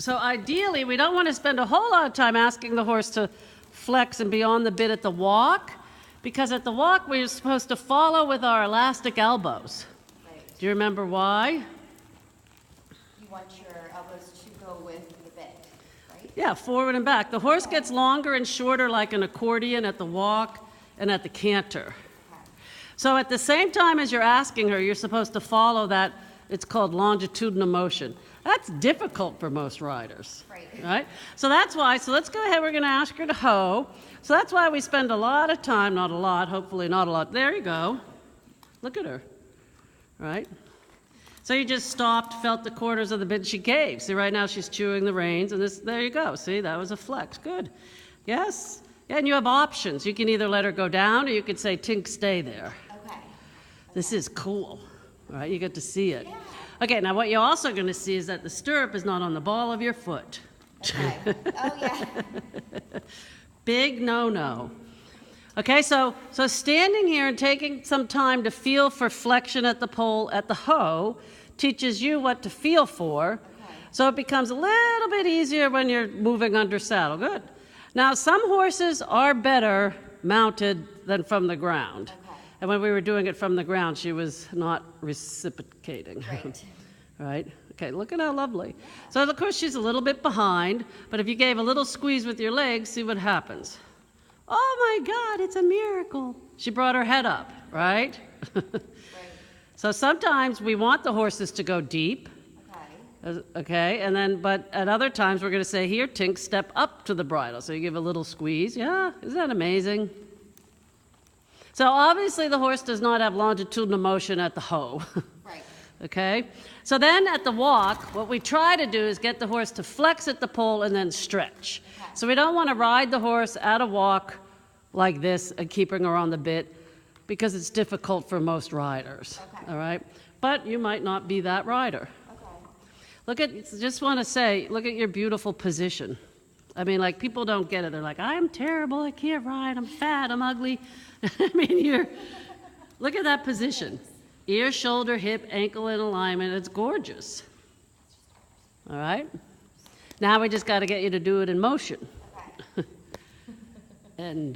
So ideally, we don't want to spend a whole lot of time asking the horse to flex and be on the bit at the walk, because at the walk, we're supposed to follow with our elastic elbows. Right. Do you remember why? You want your elbows to go with the bit, right? Yeah, forward and back. The horse gets longer and shorter like an accordion at the walk and at the canter. Okay. So at the same time as you're asking her, you're supposed to follow that. It's called longitudinal motion. That's difficult for most riders. Right? So that's why, so let's go ahead, we're going to ask her to hoe. So that's why we spend a lot of time, not a lot, hopefully not a lot. There you go. Look at her. Right? So you just stopped, felt the quarters of the bit she gave. See, right now she's chewing the reins, and this, there you go. See, that was a flex. Good. Yes? Yeah, and you have options. You can either let her go down, or you could say, Tink, stay there. Okay. This is cool. All right, you get to see it. Yeah. Okay, now what you're also going to see is that the stirrup is not on the ball of your foot. Okay. Oh, yeah. Big no-no. Okay, so standing here and taking some time to feel for flexion at the pole at the hoe teaches you what to feel for. Okay. So it becomes a little bit easier when you're moving under saddle. Good. Now, some horses are better mounted than from the ground. Okay. And when we were doing it from the ground, she was not reciprocating. Right. Right? Okay, look at how lovely. So, of course, she's a little bit behind, but if you gave a little squeeze with your legs, see what happens. Oh my God, it's a miracle. She brought her head up, right? Right. So sometimes we want the horses to go deep, Okay. okay, and then, but at other times we're going to say, here, Tink, step up to the bridle. So you give a little squeeze. Yeah, isn't that amazing? So obviously the horse does not have longitudinal motion at the hoe. Right. Okay? So then at the walk, what we try to do is get the horse to flex at the pole and then stretch. Okay. So we don't want to ride the horse at a walk like this and keeping her on the bit because it's difficult for most riders. Okay. All right? But you might not be that rider. Okay. Look at, just want to say, look at your beautiful position. I mean, like, people don't get it. They're like, I'm terrible, I can't ride, I'm fat, I'm ugly. I mean, look at that position. Ear, shoulder, hip, ankle in alignment. It's gorgeous. All right? Now we just got to get you to do it in motion. Okay. And